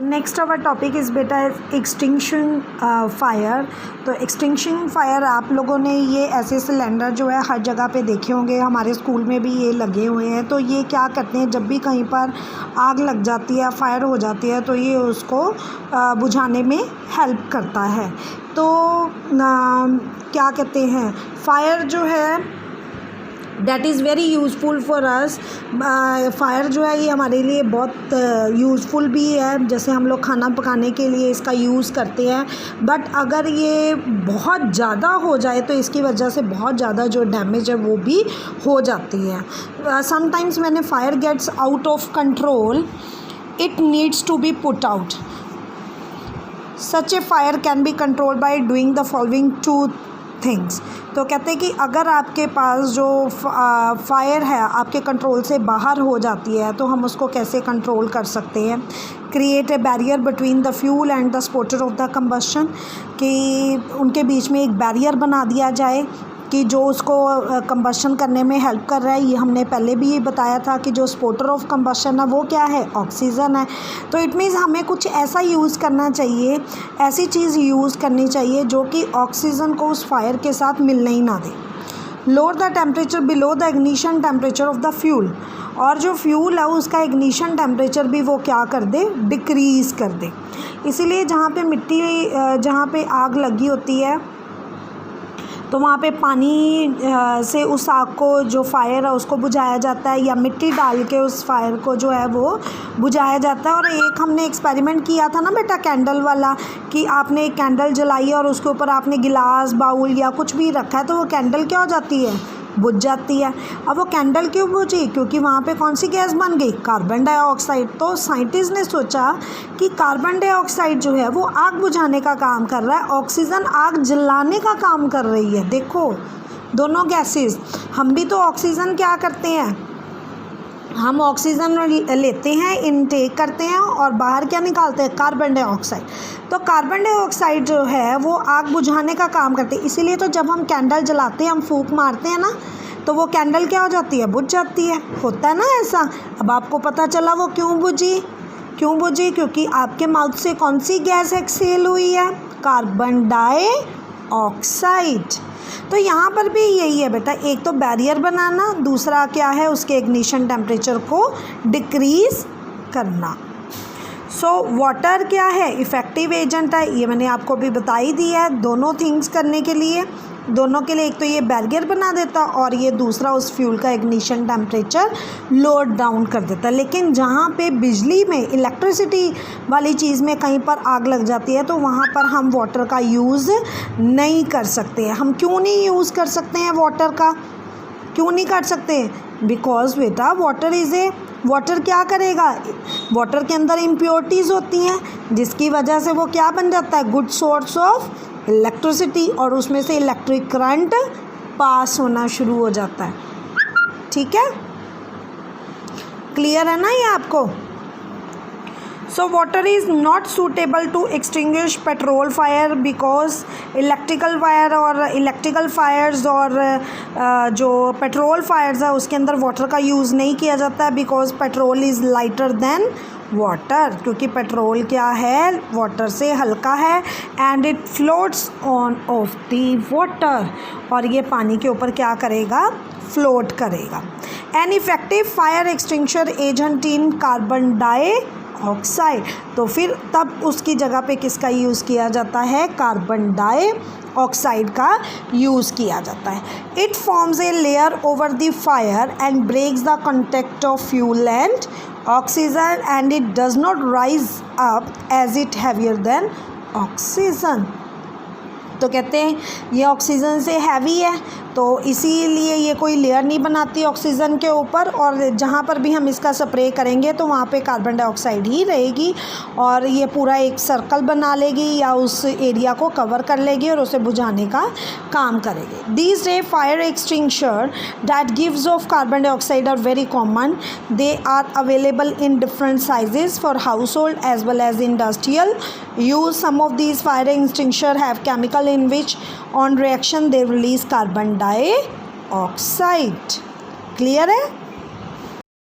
Next our topic is बेटा extinction fire. तो extinction fire आप लोगों ने ये ऐसे सिलेंडर जो है हर जगह पे देखे होंगे, हमारे स्कूल में भी ये लगे हुए हैं। तो ये क्या करते हैं, जब भी कहीं पर आग लग जाती है, फायर हो जाती है, तो ये उसको बुझाने में हेल्प करता है। तो क्या कहते हैं, फायर जो है that is very useful for us. Fire जो है ये हमारे लिए बहुत यूज़फुल भी है, जैसे हम लोग खाना पकाने के लिए इसका यूज़ करते हैं। बट अगर ये बहुत ज़्यादा हो जाए तो इसकी वजह से बहुत ज़्यादा जो डैमेज है वो भी हो जाती है। Sometimes when a fire gets out of control it needs to be put out. Such a fire can be controlled by doing the following two things. तो कहते हैं कि अगर आपके पास जो फायर है आपके कंट्रोल से बाहर हो जाती है तो हम उसको कैसे कंट्रोल कर सकते हैं। Create a barrier between the fuel and the Sportster of the combustion, कि उनके बीच में एक बैरियर बना दिया जाए कि जो उसको कंबशन करने में हेल्प कर रहा है। ये हमने पहले भी बताया था कि जो स्पोर्टर ऑफ कंबशन है वो क्या है, ऑक्सीजन है। तो इट मीन्स हमें कुछ ऐसा यूज़ करना चाहिए, ऐसी चीज़ यूज़ करनी चाहिए जो कि ऑक्सीजन को उस फायर के साथ मिलने ही ना दे। Lower the temperature below the ignition temperature of the fuel, और जो फ्यूल है उसका इग्निशन टेम्परेचर भी वो क्या कर दे, डिक्रीज़ कर दे। इसीलिए जहाँ पे आग लगी होती है तो वहाँ पे पानी से उस आग को, जो फायर है उसको बुझाया जाता है, या मिट्टी डाल के उस फायर को जो है वो बुझाया जाता है। और एक हमने एक्सपेरिमेंट किया था ना बेटा कैंडल वाला, कि आपने एक कैंडल जलाई और उसके ऊपर आपने गिलास, बाउल या कुछ भी रखा है तो वो कैंडल क्या हो जाती है, बुझ जाती है। अब वो कैंडल क्यों बुझी, क्योंकि वहाँ पे कौन सी गैस बन गई, कार्बन डाइऑक्साइड। तो साइंटिस्ट ने सोचा कि कार्बन डाइऑक्साइड जो है वो आग बुझाने का काम कर रहा है, ऑक्सीजन आग जलाने का काम कर रही है। देखो दोनों गैसेस, हम भी तो ऑक्सीजन क्या करते हैं, हम ऑक्सीजन लेते हैं, इनटेक करते हैं और बाहर क्या निकालते हैं, कार्बन डाइऑक्साइड। तो कार्बन डाइऑक्साइड जो है वो आग बुझाने का काम करते हैं। इसीलिए तो जब हम कैंडल जलाते हैं, हम फूंक मारते हैं ना, तो वो कैंडल क्या हो जाती है, बुझ जाती है। होता है ना ऐसा। अब आपको पता चला वो क्यों बुझी, क्योंकि आपके माउथ से कौन सी गैस एक्सहेल हुई है, कार्बन डाइऑक्साइड। तो यहाँ पर भी यही है बेटा, एक तो बैरियर बनाना, दूसरा क्या है, उसके इग्निशन टेम्परेचर को डिक्रीज़ करना। सो वाटर क्या है, इफ़ेक्टिव एजेंट है, ये मैंने आपको भी बता ही दिया है। दोनों थिंग्स करने के लिए, दोनों के लिए, एक तो ये बैरियर बना देता और ये दूसरा उस फ्यूल का इग्निशन टेम्परेचर लोअर डाउन कर देता। लेकिन जहाँ पे बिजली में, इलेक्ट्रिसिटी वाली चीज़ में कहीं पर आग लग जाती है तो वहाँ पर हम वाटर का यूज़ नहीं कर सकते हैं। हम क्यों नहीं यूज़ कर सकते हैं वाटर का, क्यों नहीं कर सकते, बिकॉज बेटा वाटर क्या करेगा, वाटर के अंदर इम्प्योरिटीज़ होती हैं जिसकी वजह से वो क्या बन जाता है, गुड सोर्स ऑफ इलेक्ट्रिसिटी, और उसमें से इलेक्ट्रिक करंट पास होना शुरू हो जाता है। ठीक है, क्लियर है ना ये आपको। So water is not suitable to extinguish petrol fire, because electrical fires और जो पेट्रोल फायर्स है उसके अंदर वाटर का यूज़ नहीं किया जाता है, because petrol is lighter than water, क्योंकि पेट्रोल क्या है, वाटर से हल्का है, and it floats on of the water, और ये पानी के ऊपर क्या करेगा, फ्लोट करेगा। An effective fire extinguisher agent in carbon dioxide, तो फिर तब उसकी जगह पे किसका यूज़ किया जाता है, कार्बन डाइऑक्साइड का यूज़ किया जाता है। It forms a layer over the fire and breaks the contact of fuel and oxygen, and it does not rise up as it heavier than oxygen। तो कहते हैं ये ऑक्सीजन से हैवी है तो इसीलिए ये कोई लेयर नहीं बनाती ऑक्सीजन के ऊपर, और जहाँ पर भी हम इसका स्प्रे करेंगे तो वहाँ पे कार्बन डाइऑक्साइड ही रहेगी और ये पूरा एक सर्कल बना लेगी या उस एरिया को कवर कर लेगी और उसे बुझाने का काम करेगी। These day fire extinguisher that gives off carbon dioxide are very common. They are available in different sizes for household as well as industrial use. Some of these fire extinguisher have chemical in which on reaction they release carbon dioxide। Clear है।